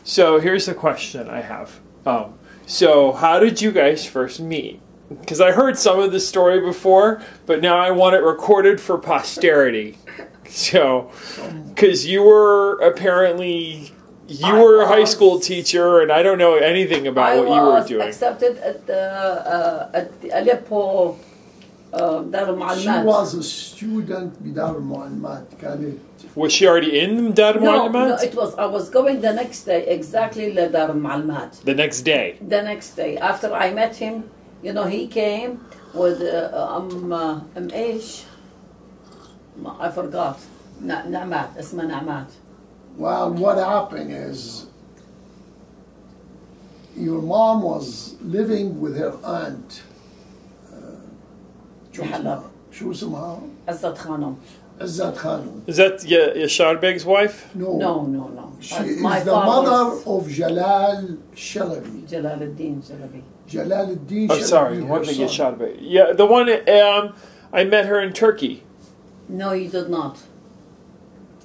So here's the question I have. So how did you guys first meet? Because I heard some of the story before, but now I want it recorded for posterity. So, because you were apparently, you were a high school teacher, and I don't know anything about what you were doing. I was accepted at the Aleppo Dar al-Mu'allimat. She was a student بدار المعلمات كانت. Was she already in Dar al-Mu'allimat? No, it was. I was going the next day, exactly Dar al-Mu'allimat. The next day? The next day. After I met him, you know, he came with إيش? I forgot. نعمات. اسمها نعمات. Well, what happened is your mom was living with her aunt. شو اسمها؟ عزت خانم. عزت خانم. Is that Yashar Beg's wife? No. No. She is the mother of Jalal Shalabi. Jalal al-Din Shalabi. Jalal al-Din Oh, Shalabi. sorry. One thing Yashar Beg. Yeah, the one, I met her in Turkey. No, you did not.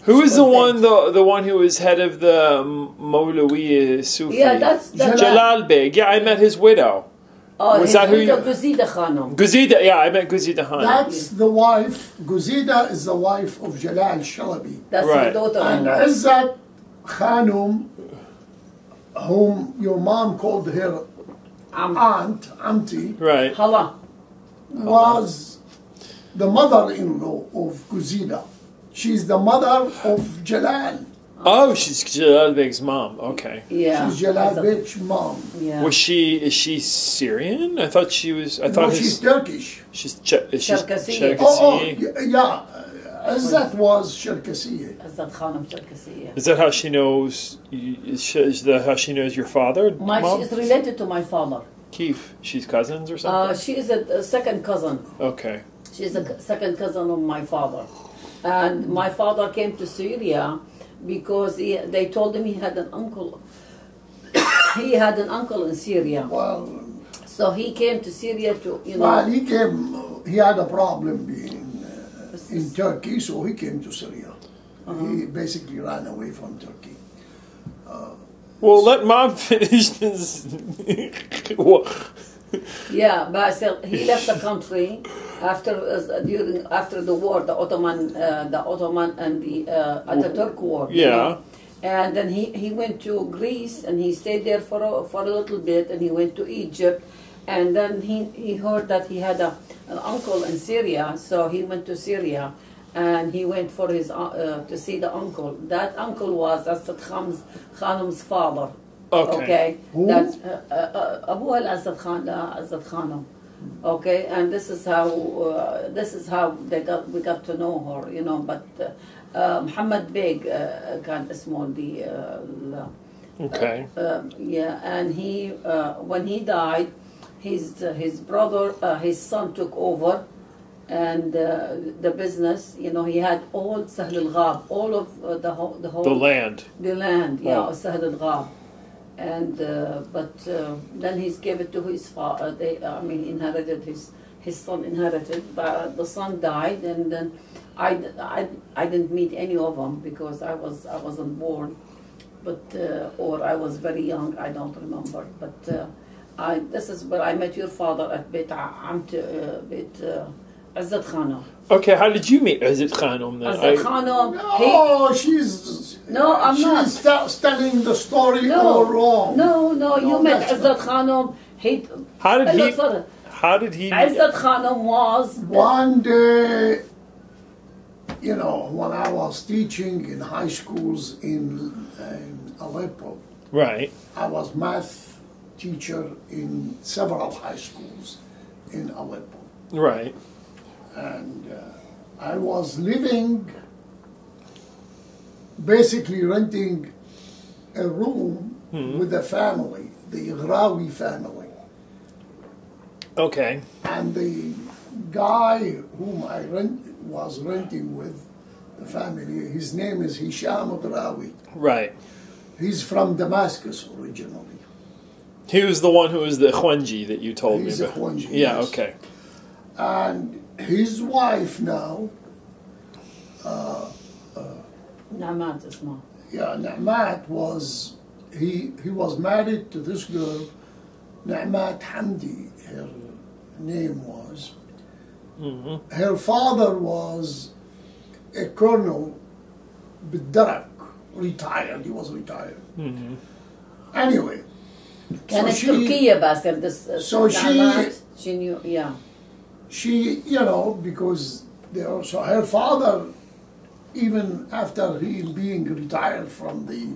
Who is the one who was head of the Mawlawi Sufi? Yeah, that's Jalal Beg. Yeah, I met his widow. Oh, was that who you? Guzida Khanum. Guzida, yeah, I met Guzida Khan. That's the wife. Guzida is the wife of Jalal Shalabi. That's right. her daughter. And Izzat Khanum, whom your mom called her aunt, auntie, Right. Hala. was the mother-in-law of Guzida. She's the mother of Jalal. Oh, she's Jalal Beg's mom. Okay. Yeah. She's Jalal Beg's mom. Yeah. Is she Syrian? I thought she was. I No, thought she's Turkish. She's Cherkasiyya. Oh, yeah. Izzat was Cherkasiyya. Azad Khanum Cherkasiyya. Is that how she knows? Is that how she knows your father? She Mom? is related to my father. Keith. She's cousins or something. She is a second cousin. Okay. She's a second cousin of my father. And my father came to Syria because they told him he had an uncle. He had an uncle in Syria. Well, So he came to Syria to, you know. well, he came. He had a problem being in Turkey, so he came to Syria. He basically ran away from Turkey. Well, let mom finish this. Yeah, but so he left the country after after the war, the Ottoman and the Ataturk war. Yeah. You know? And then he went to Greece and he stayed there for a little bit, and he went to Egypt, and then he heard that he had an uncle in Syria, so he went to Syria, and he went for his to see the uncle. That uncle was Asad Khanum's father. Okay. That's Abu al-Asad Khanum. Okay, and this is how we got to know her, you know. But Muhammad Beg كان اسمه Okay. yeah, and he when he died, his brother, his son took over, and the business. You know, he had all Sahl al-Ghab, all of the whole land. The land, yeah, Oh. Sahl al-Ghab. And but then he gave it to his father. Inherited his son inherited, but the son died, and then I didn't meet any of them because I wasn't born, but or I was very young. I don't remember. But this is where I met your father at Beit Izzat Khanum. Okay, how did you meet Izzat Khanum then? Izzat Khanum. No, she's. No, I'm not. She's telling the story all wrong. No, you met Izzat Khanum. How did he? Izzat Khanum was one day. You know, when I was teaching in high schools in Aleppo, Right. I was math teacher in several high schools in Aleppo. Right. And I was living, basically renting a room with a family, the Ighrawi family. Okay. And the guy whom I was renting with, the family, his name is Hisham Ighrawi. Right. He's from Damascus originally. He was the one who was the Khwanji that you told He's me a about. Khwanji, Yeah, yes. okay. And his wife now, Namat اسمه. Na'mat was he was married to this girl, Na'mat Hamdi, her name was. Her father was a colonel, بالدرك, retired. He was retired. Anyway, كانت تركية باسل this so she knew, yeah. She, you know, because so her father, even after he being retired from the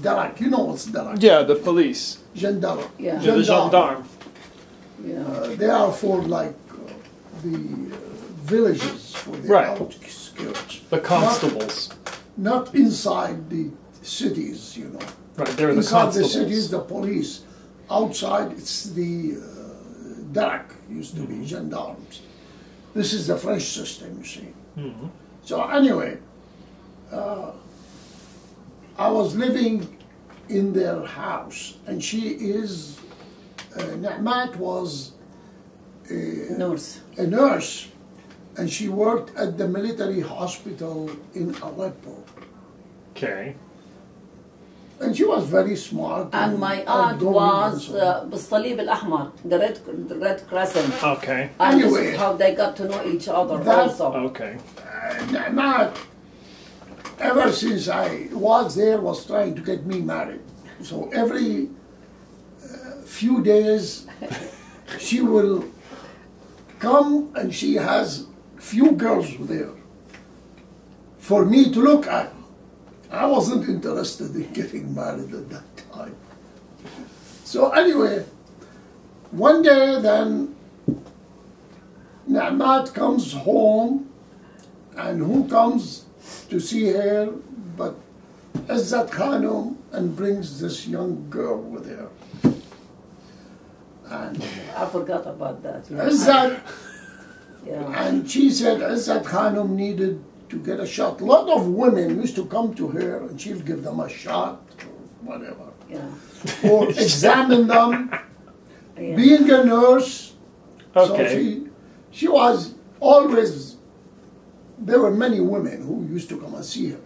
Darak, you know what's Darak? Yeah, the police. Gendarme. Yeah. Yeah, the gendarme. Yeah. They are for like the villages, for the Right. outskirts. The constables. Not inside the cities, you know. Right, they're the Inside constables. the cities, the police. Outside, it's the Darak, used to be gendarmes. This is the French system, you see. So anyway, I was living in their house, and she is, Na'mat was a nurse, and she worked at the military hospital in Aleppo. Okay. And she was very smart. And my aunt was بالصليب الأحمر, the red crescent. Okay. And Anyway, this is how they got to know each other that- also. Okay. Na'mat, ever since I was there, was trying to get me married. So every few days, she will come and she has few girls there for me to look at. I wasn't interested in getting married at that time. So anyway, one day then, Na'mat comes home, and who comes to see her but Izzat Khanum, and brings this young girl with her. And I forgot about that. Yeah. Izzat, Yeah. and she said Izzat Khanum needed to get a shot. A lot of women used to come to her and she'll give them a shot or whatever. Yeah. Or examine them. Yeah. Being a nurse, Okay. so she was always, there were many women who used to come and see her.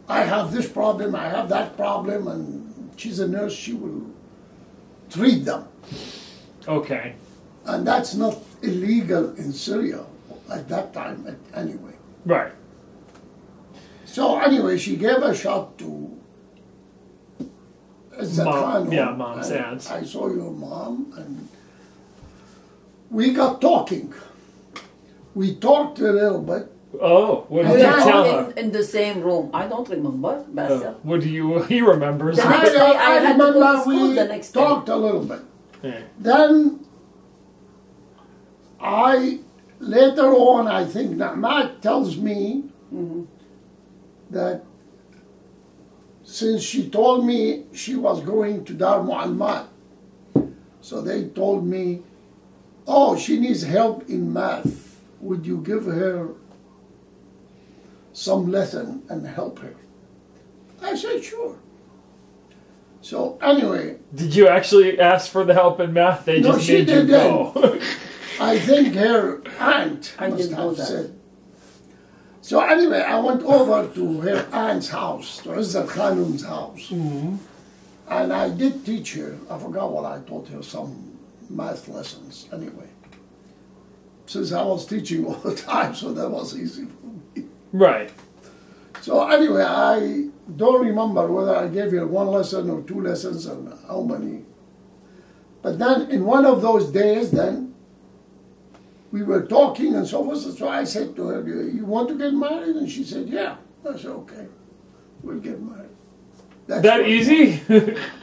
I have this problem, I have that problem, and she's a nurse, she will treat them. Okay. And that's not illegal in Syria at that time, anyway. Right. So anyway, she gave a shot to Izzat Mom, Khanum, yeah, mom's and aunt. I saw your mom, and we got talking. We talked a little bit. Oh, what We did you were tell all her? in the same room. I don't remember, Basil. What do you? He remembers. The next day I had to go to remember school we the next day. talked a little bit. Yeah. Then later on, I think Na'mat tells me that since she told me she was going to Dar Mu'almat, so they told me, oh, she needs help in math. Would you give her some lesson and help her? I said, sure. So anyway, Did you actually ask for the help in math? They No, just she made you didn't. go. I think her aunt I must didn't know have that. said. So anyway, I went over to her aunt's house, to Izzat Khanum's house. And I did teach her, I forgot what I taught her, some math lessons anyway. Since I was teaching all the time, so that was easy for me. Right. So anyway, I don't remember whether I gave her one lesson or two lessons and how many. But then in one of those days then, we were talking and so forth. So I said to her, you want to get married? And she said, yeah. I said, okay, we'll get married. That's That what- easy?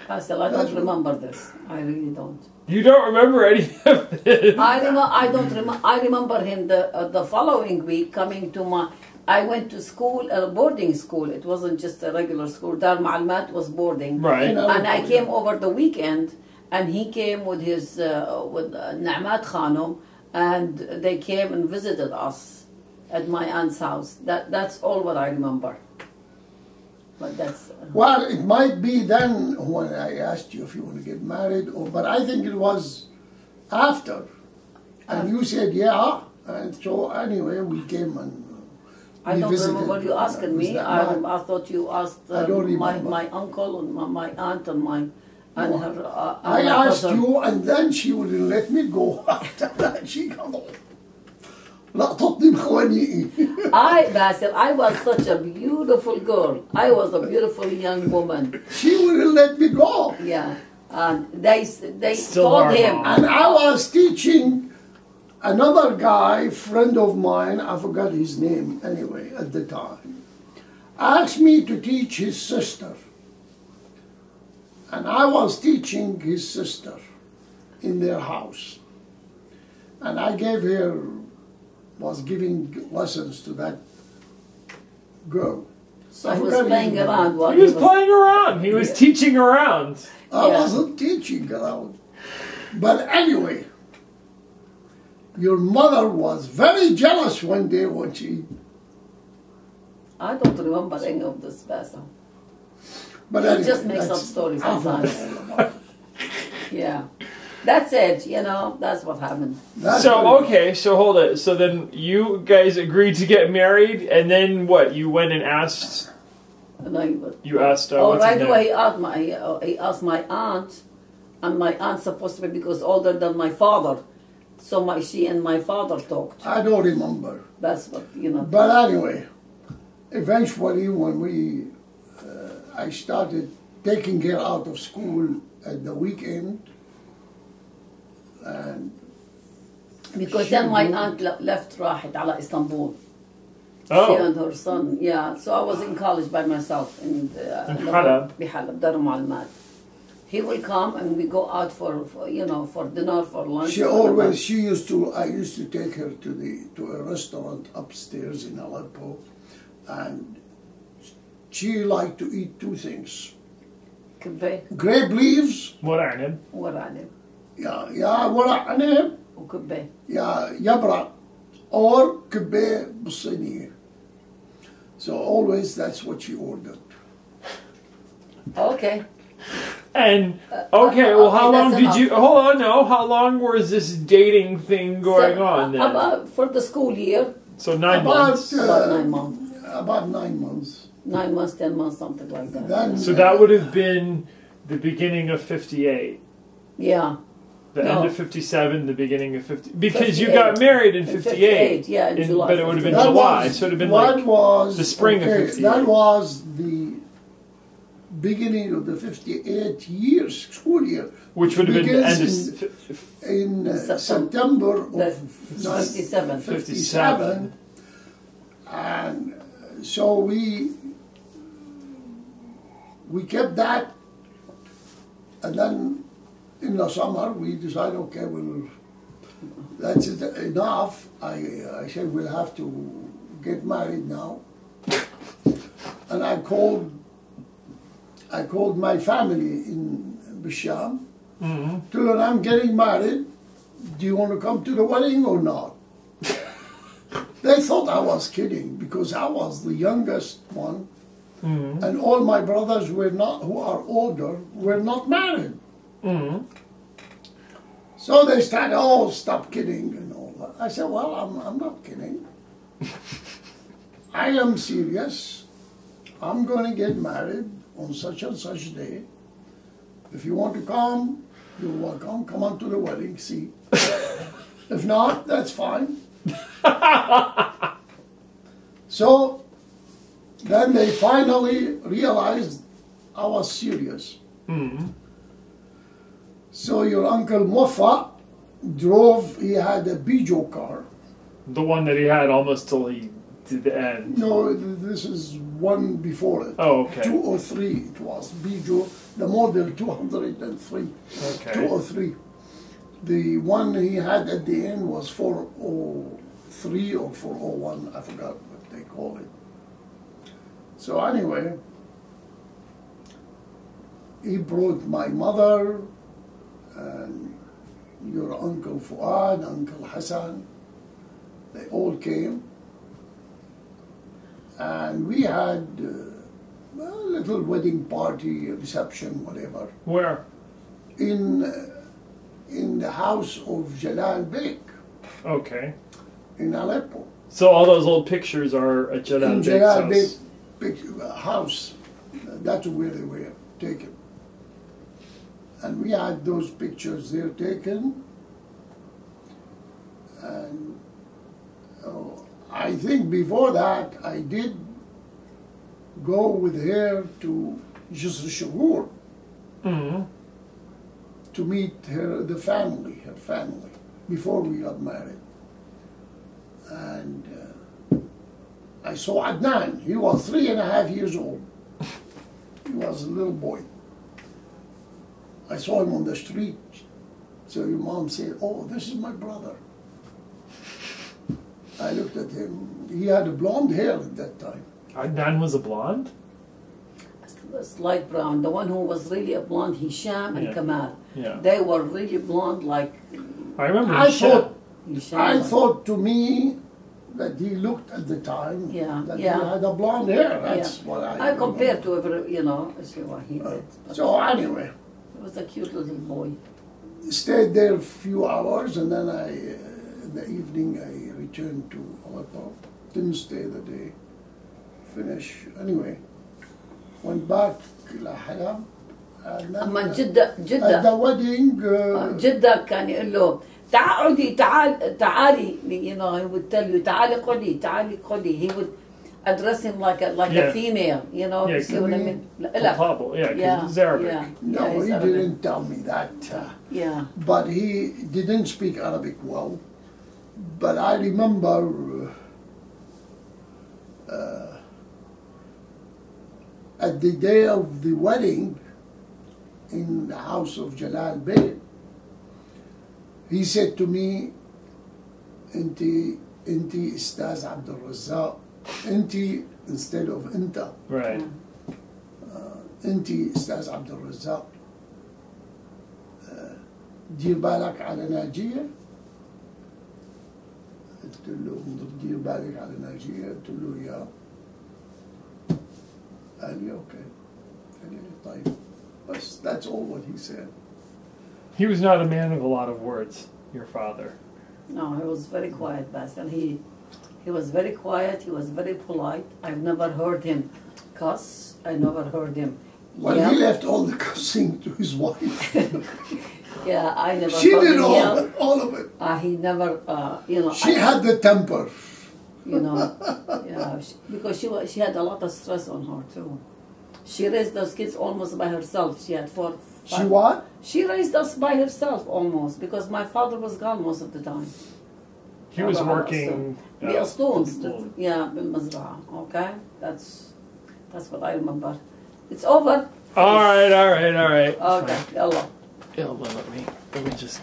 Basil, I That's don't remember this. I really don't. You don't remember any of this? I remember him the following week coming to my. I went to school, a boarding school. It wasn't just a regular school. Dar Ma'almat was boarding. Right. You know, And I came over the weekend, and he came with his with Na'mat Khanum, and they came and visited us at my aunt's house. That's all what I remember. But that's Well, it might be then when I asked you if you want to get married, but I think it was after. And you said, yeah. And so anyway, we came and I He don't visited remember you asking me. that I, man. I thought you asked I don't my remember. uncle and my aunt and my and No. her. I and my asked cousin. you, and then she wouldn't let me go. After that, she got off. لقطتني بخوانيقي. Basil, I was such a beautiful girl. I was a beautiful young woman. She wouldn't let me go. Yeah, and they Still told are, him. Mom. And I was teaching another guy, friend of mine, I forgot his name anyway at the time, asked me to teach his sister. And I was teaching his sister in their house. And I was giving lessons to that girl. So he was playing around while He was playing around. He was teaching around. I Yeah. wasn't teaching around. But anyway, your mother was very jealous one day when she... I don't remember any of this, Basil. But He anyway, just makes up that's- stories I forgot sometimes. all about it. Yeah, that's it. You know, that's what happened. That's So what- okay, so hold it. So then you guys agreed to get married, and then what? You went and asked. And I, You asked. oh, What's his right name? away he asked my aunt, and my aunt's supposed to be because older than my father, so she and my father talked. I don't remember. That's what you know. But anyway, eventually when I started taking her out of school at the weekend, and Because then my aunt left راحت على Istanbul. She Oh, and her son, yeah. So I was in college by myself in Halab. بحلب دار معلمات. He will come and we go out for dinner, for lunch. I used to take her to a restaurant upstairs in Aleppo, and she liked to eat two things: كبة grape leaves, ورعنب. ورعنب يا ورق عنب, وكبة. يا يبرق, or كبة بالصينية. So always that's what she ordered. Okay. And okay, well, how okay, long that's did enough. you? Hold on, no. How long was this dating thing going on then? About for the school year, So 9 About, months. about 9 months. About 9 months. 9 months, 10 months, something like that. Then So that would have been the beginning of 58. Yeah. The No. end of 57, the beginning of 50. Because you 58. got married in In 58. 58, yeah, in July But it would have been 58. July, so it would have been that like. was the spring of okay, 58. That was the beginning of the 58 years, school year. Which would have been the end Begins of. in September. September of The 57. 57. And so we kept that, and then in the summer we decided, okay, that's enough. I said we'll have to get married now, and I called my family in Bisham. Mm-hmm. Told them I'm getting married. Do you want to come to the wedding or not? They thought I was kidding because I was the youngest one, Mm-hmm. and all my brothers who are older, were not married. Mm-hmm. So they started, oh, stop kidding and all that. I said, well, I'm not kidding. I am serious. I'm going to get married on such and such day. If you want to come, you're welcome. Come on to the wedding, see. If not, that's fine. So then they finally realized I was serious. Mm-hmm. So your uncle Muffa he had a Bijo car. The one that he had almost till he did the end. No, this is one before it. Oh, okay. 203 it was. Bijo, the model 203. Okay. 203. The one he had at the end was 403 or 401, I forgot what they call it. So anyway, he brought my mother and your Uncle Fuad, Uncle Hassan. They all came. And we had a little wedding party, reception, whatever, Where? in the house of Jalal Bek Okay. in Aleppo. So all those old pictures are at Jalal In Beg's Jalal house. Beg house. That's where they were taken. And we had those pictures there taken. And I think before that, I did go with her to Jisr Shuhur Mm-hmm. to meet her family, before we got married. And I saw Adnan. He was 3.5 years old. He was a little boy. I saw him on the street. So your mom said, "Oh, this is my brother." I looked at him. He had a blonde hair at that time. Adnan was a blonde? It's light brown. The one who was really a blonde, Hisham and Yeah. Kamal. Yeah. They were really blonde, like I remember I Hisham. Hisham. I thought to me that he looked at the time Yeah, that yeah. he had a blonde hair. That's what I compared remember. to every, see what he did. But So anyway, he was a cute little boy. stayed there a few hours, and then in the evening I returned to Aleppo. Didn't stay the day. Finish anyway. Went back لحلب. And then, أما at جدة the wedding, جدة كان يقول له تعالي تعالي, he would tell you تعالي قولي. He would address him like Yeah. a female, Yeah, you see what I mean? Pablo, yeah, because it's Arabic. Yeah, no, yeah, he he's Arabic. didn't tell me that. Yeah. But he didn't speak Arabic well. But I remember at the day of the wedding in the house of Jalal Bey, he said to me, "Inti Ustaz Abdul Razzaq, Inti instead of Inta, Right. Inti Ustaz Abdul Razzaq, دير بالك على ناجية." قلت له دير بالك على ناجية. قلت له يا. قال لي اوكي. قال لي طيب. But that's all what he said. He was not a man of a lot of words, your father. No, he was very quiet, Bas, and he was very quiet. He was very polite. I've never heard him cuss. I never heard him Well, yell. he left all the cussing to his wife. Yeah, I never She heard did him yell. all of it. He never, She had the temper. Yeah, because she had a lot of stress on her too. She raised those kids almost by herself. She had four. She what? She raised us by herself almost because my father was gone most of the time. He was working. بأسطول. Aston. Yeah, بالمزرعة. Okay, that's what I remember. It's over. All right. Okay, يلا. Let me just